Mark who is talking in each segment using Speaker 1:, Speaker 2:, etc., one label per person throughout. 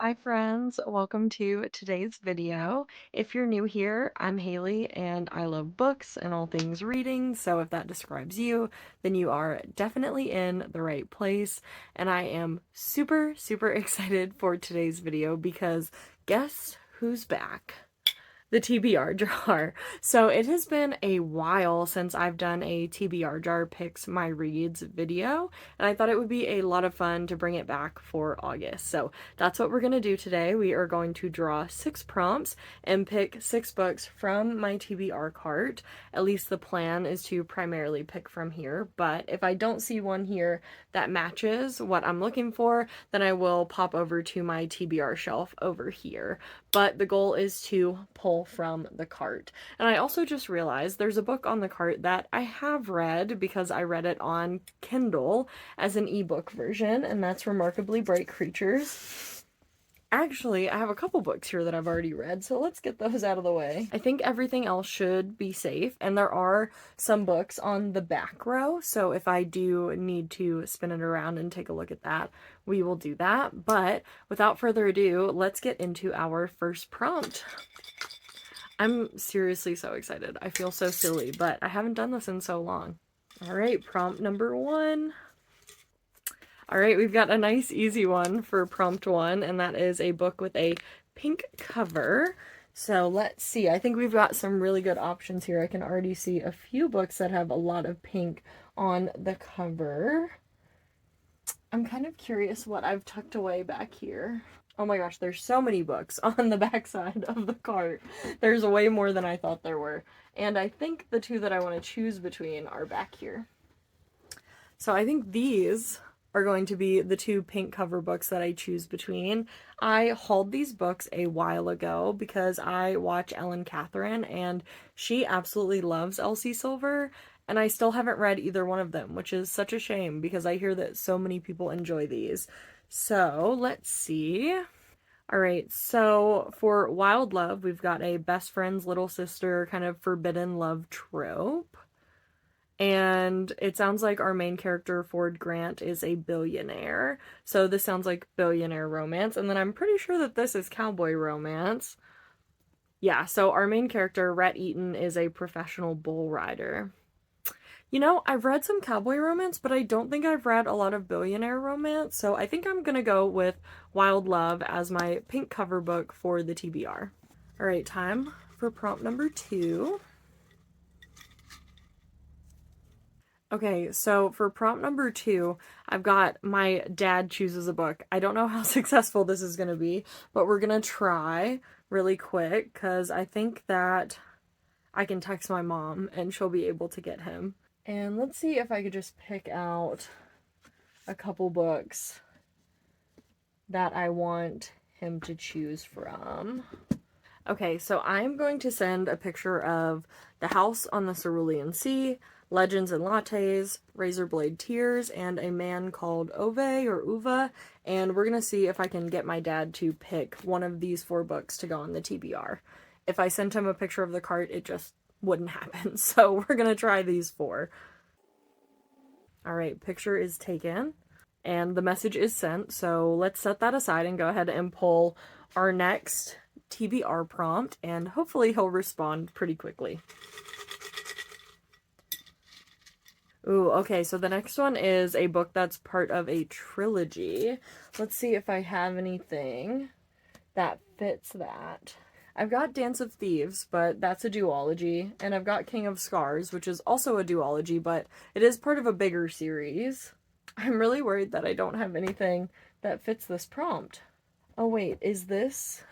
Speaker 1: Hi friends, welcome to today's video. If you're new here, I'm Haley and I love books and all things reading, so if that describes you, then you are definitely in the right place. And I am super excited for today's video because guess who's back? The TBR jar. So it has been a while since I've done a TBR jar picks my reads video, and I thought it would be a lot of fun to bring it back for August. So that's what we're going to do today. We are going to draw 6 prompts and pick 6 books from my TBR cart. At least the plan is to primarily pick from here, but if I don't see one here that matches what I'm looking for, then I will pop over to my TBR shelf over here. But the goal is to pull from the cart. And I also just realized there's a book on the cart that I have read because I read it on Kindle as an ebook version, and that's Remarkably Bright Creatures. Actually, I have a couple books here that I've already read, so let's get those out of the way. I think everything else should be safe, and there are some books on the back row, so if I do need to spin it around and take a look at that, we will do that. But without further ado, let's get into our first prompt. I'm seriously so excited. I feel so silly, but I haven't done this in so long. All right, prompt number 1. All right, we've got a nice easy one for prompt 1, and that is a book with a pink cover. So let's see. I think we've got some really good options here. I can already see a few books that have a lot of pink on the cover. I'm kind of curious what I've tucked away back here. Oh my gosh, there's so many books on the back side of the cart. There's way more than I thought there were. And I think the two that I want to choose between are back here. So I think these are going to be the 2 pink cover books that I choose between. I hauled these books a while ago because I watch Ellen Catherine and she absolutely loves Elsie Silver, and I still haven't read either one of them, which is such a shame because I hear that so many people enjoy these. So let's see. All right, so for Wild Love, we've got a best friend's little sister kind of forbidden love trope. And it sounds like our main character, Ford Grant, is a billionaire. So this sounds like billionaire romance. And then I'm pretty sure that this is cowboy romance. Yeah, so our main character, Rhett Eaton, is a professional bull rider. You know, I've read some cowboy romance, but I don't think I've read a lot of billionaire romance. So I think I'm going to go with Wild Love as my pink cover book for the TBR. All right, time for prompt number 2. Okay, so for prompt number 2, I've got my dad chooses a book. I don't know how successful this is going to be, but we're going to try really quick because I think that I can text my mom and she'll be able to get him. And let's see if I could just pick out a couple books that I want him to choose from. Okay, so I'm going to send a picture of The House on the Cerulean Sea, Legends and Lattes, Razorblade Tears, and A Man Called Ove or Uva, and we're going to see if I can get my dad to pick one of these 4 books to go on the TBR. If I sent him a picture of the cart, it just wouldn't happen, so we're going to try these 4. Alright, picture is taken, and the message is sent, so let's set that aside and go ahead and pull our next TBR prompt, and hopefully he'll respond pretty quickly. Ooh, okay, so the next one is a book that's part of a trilogy. Let's see if I have anything that fits that. I've got Dance of Thieves, but that's a duology, and I've got King of Scars, which is also a duology, but it is part of a bigger series. I'm really worried that I don't have anything that fits this prompt. Oh wait, is this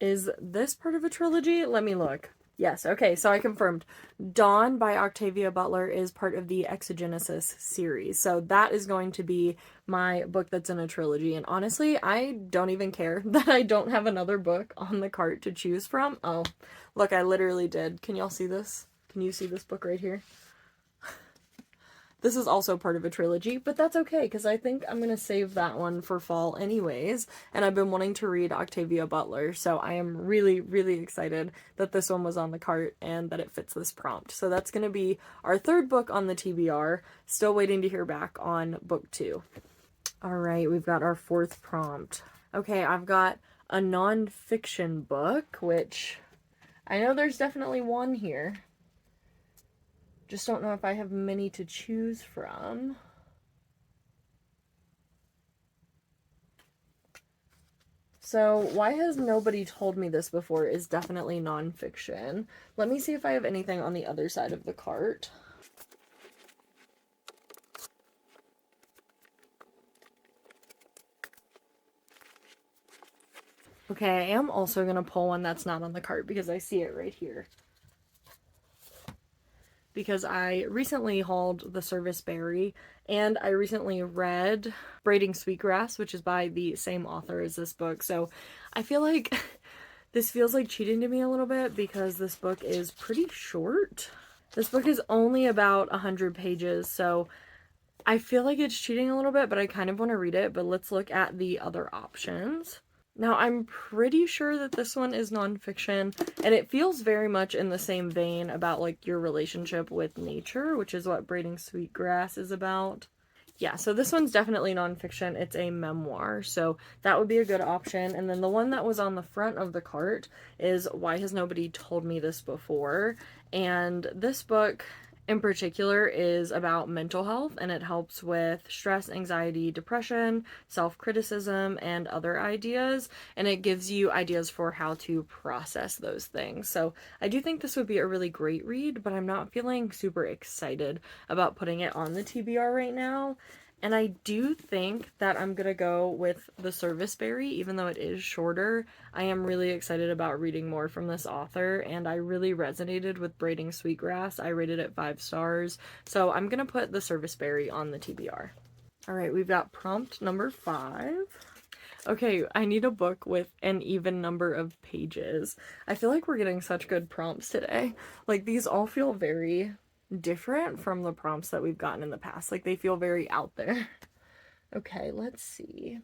Speaker 1: part of a trilogy? Let me look. Yes, okay, so I confirmed. Dawn by Octavia Butler is part of the Exogenesis series. So that is going to be my book that's in a trilogy. And honestly, I don't even care that I don't have another book on the cart to choose from. Oh, look, I literally did. Can y'all see this? Can you see this book right here? This is also part of a trilogy, but that's okay because I think I'm going to save that one for fall anyways, and I've been wanting to read Octavia Butler, so I am really excited that this one was on the cart and that it fits this prompt. So that's going to be our 3rd book on the TBR, still waiting to hear back on book 2. Alright, we've got our 4th prompt. Okay, I've got a nonfiction book, which I know there's definitely one here. Just don't know if I have many to choose from. So, Why Has Nobody Told Me This Before is definitely nonfiction. Let me see if I have anything on the other side of the cart. Okay, I am also going to pull one that's not on the cart because I see it right here. Because I recently hauled The Service Berry, and I recently read Braiding Sweetgrass, which is by the same author as this book. So I feel like this feels like cheating to me a little bit because this book is pretty short. This book is only about 100 pages, so I feel like it's cheating a little bit, but I kind of want to read it. But let's look at the other options. Now, I'm pretty sure that this one is nonfiction, and it feels very much in the same vein about, like, your relationship with nature, which is what Braiding Sweetgrass is about. Yeah, so this one's definitely nonfiction. It's a memoir, so that would be a good option. And then the one that was on the front of the cart is Why Has Nobody Told Me This Before? And this book in particular is about mental health, and it helps with stress, anxiety, depression, self-criticism, and other ideas, and it gives you ideas for how to process those things. So I do think this would be a really great read, but I'm not feeling super excited about putting it on the TBR right now. And I do think that I'm gonna go with The Service Berry, even though it is shorter. I am really excited about reading more from this author, and I really resonated with Braiding Sweetgrass. I rated it 5 stars, so I'm gonna put The Service Berry on the TBR. All right, we've got prompt number 5. Okay, I need a book with an even number of pages. I feel like we're getting such good prompts today. Like, these all feel very different from the prompts that we've gotten in the past. Like, they feel very out there. Okay, let's see.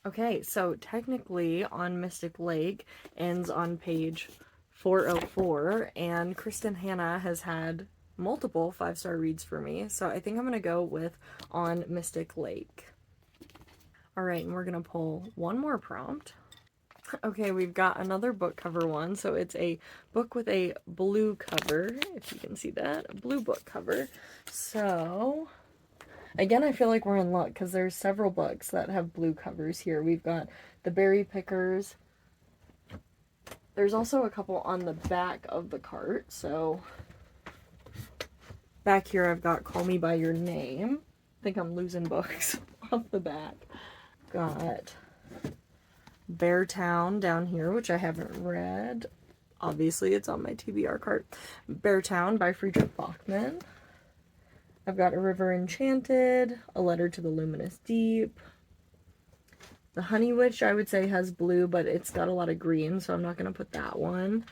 Speaker 1: Okay, so technically on Mystic Lake ends on page 404, and Kristen Hanna has had multiple 5-star reads for me, so I think I'm going to go with On Mystic Lake. All right, and we're going to pull one more prompt. Okay, we've got another book cover one, so it's a book with a blue cover, if you can see that, a blue book cover. So again, I feel like we're in luck because there's several books that have blue covers here. We've got The Berry Pickers. There's also a couple on the back of the cart. So back here I've got Call Me By Your Name. I think I'm losing books off the back. Got Beartown down here, which I haven't read. Obviously, it's on my TBR cart. Beartown by Friedrich Bachmann. I've got A River Enchanted, A Letter to the Luminous Deep. The Honey Witch, I would say, has blue, but it's got a lot of green, so I'm not going to put that one.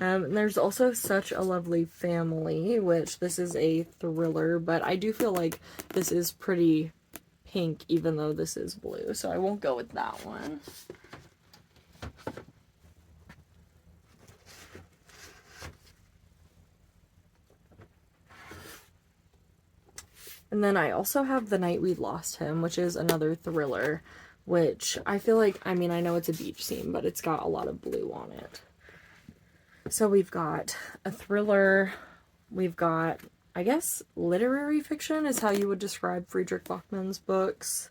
Speaker 1: And there's also Such a Lovely Family, which this is a thriller, but I do feel like this is pretty pink, even though this is blue, so I won't go with that one. And then I also have The Night We Lost Him, which is another thriller, which I feel like, I mean, I know it's a beach scene, but it's got a lot of blue on it. So we've got a thriller, we've got, I guess, literary fiction is how you would describe Friedrich Bachmann's books.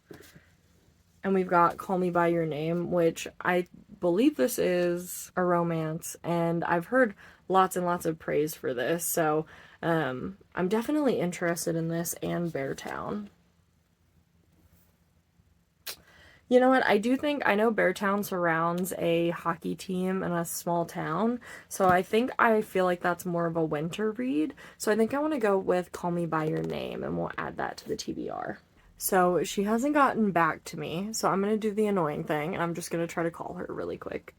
Speaker 1: And we've got Call Me By Your Name, which I believe this is a romance, and I've heard lots and lots of praise for this, so I'm definitely interested in this and Beartown. You know what? I do think, I know Beartown surrounds a hockey team in a small town, so I feel like that's more of a winter read. So I think I want to go with Call Me By Your Name, and we'll add that to the TBR. So she hasn't gotten back to me, so I'm going to do the annoying thing, and I'm just going to try to call her really quick.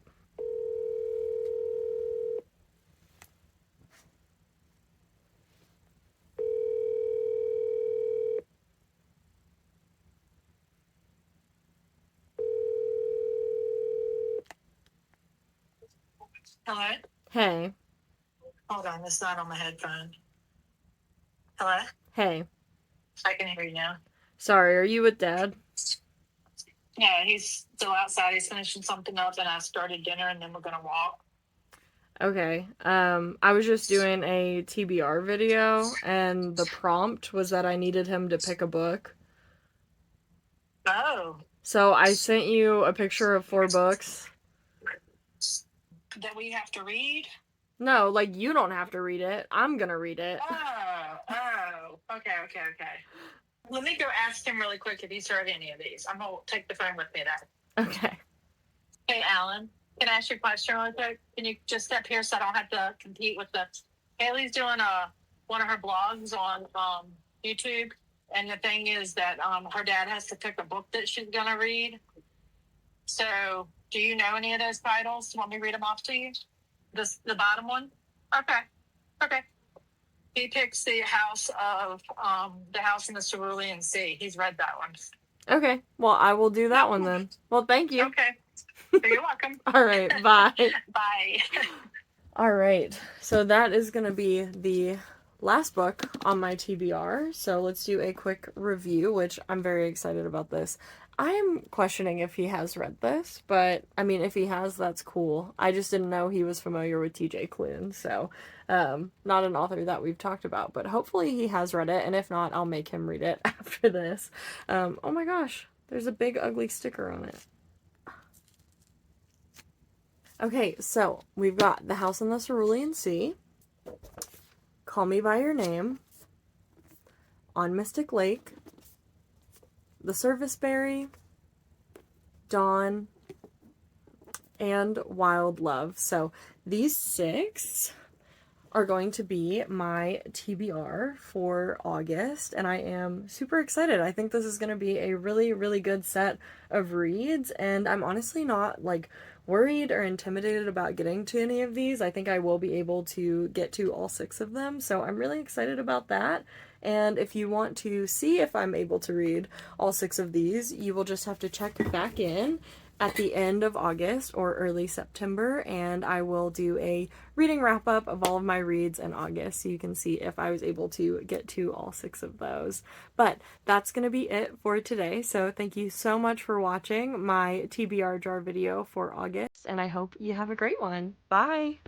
Speaker 2: Hello.
Speaker 1: Hey.
Speaker 2: phone. It's not on my headphone. Hello?
Speaker 1: Hey.
Speaker 2: I can hear you now.
Speaker 1: Sorry, are you with Dad?
Speaker 2: Yeah, he's still outside. He's finishing something up, and I started dinner, and then we're gonna walk.
Speaker 1: Okay. I was just doing a TBR video, and the prompt was that I needed him to pick a book.
Speaker 2: Oh.
Speaker 1: So I sent you a picture of 4 books.
Speaker 2: That we have to read?
Speaker 1: No, like, you don't have to read it. I'm gonna read it.
Speaker 2: Okay. Let me go ask him really quick if he's heard any of these. I'm gonna take the phone with me then.
Speaker 1: Okay.
Speaker 2: Hey, Alan, can I ask you a question really quick? Can you just step here so I don't have to compete with the... Haley's doing one of her blogs on YouTube, and the thing is that her dad has to pick a book that she's gonna read. So, do you know any of those titles? Want me to read them off to you? The bottom one? Okay. He picks the House in the Cerulean Sea. He's read that one.
Speaker 1: Okay. Well, I will do that one then. Well, thank you.
Speaker 2: Okay. You're welcome.
Speaker 1: All right. Bye.
Speaker 2: Bye.
Speaker 1: All right. So that is going to be the last book on my TBR. So let's do a quick review, which I'm very excited about this. I'm questioning if he has read this, but I mean, if he has, that's cool. I just didn't know he was familiar with TJ Klune, so not an author that we've talked about, but hopefully he has read it, and if not, I'll make him read it after this. Oh my gosh, there's a big ugly sticker on it. Okay, so we've got The House in the Cerulean Sea, Call Me By Your Name, On Mystic Lake, The Serviceberry, Dawn, and Wild Love. So these 6 are going to be my TBR for August, and I am super excited. I think this is going to be a really, really good set of reads, and I'm honestly not, like, worried or intimidated about getting to any of these. I think I will be able to get to all 6 of them, so I'm really excited about that. And if you want to see if I'm able to read all 6 of these, you will just have to check back in at the end of August or early September, and I will do a reading wrap up of all of my reads in August so you can see if I was able to get to all 6 of those. But that's going to be it for today, so thank you so much for watching my TBR jar video for August, and I hope you have a great one. Bye!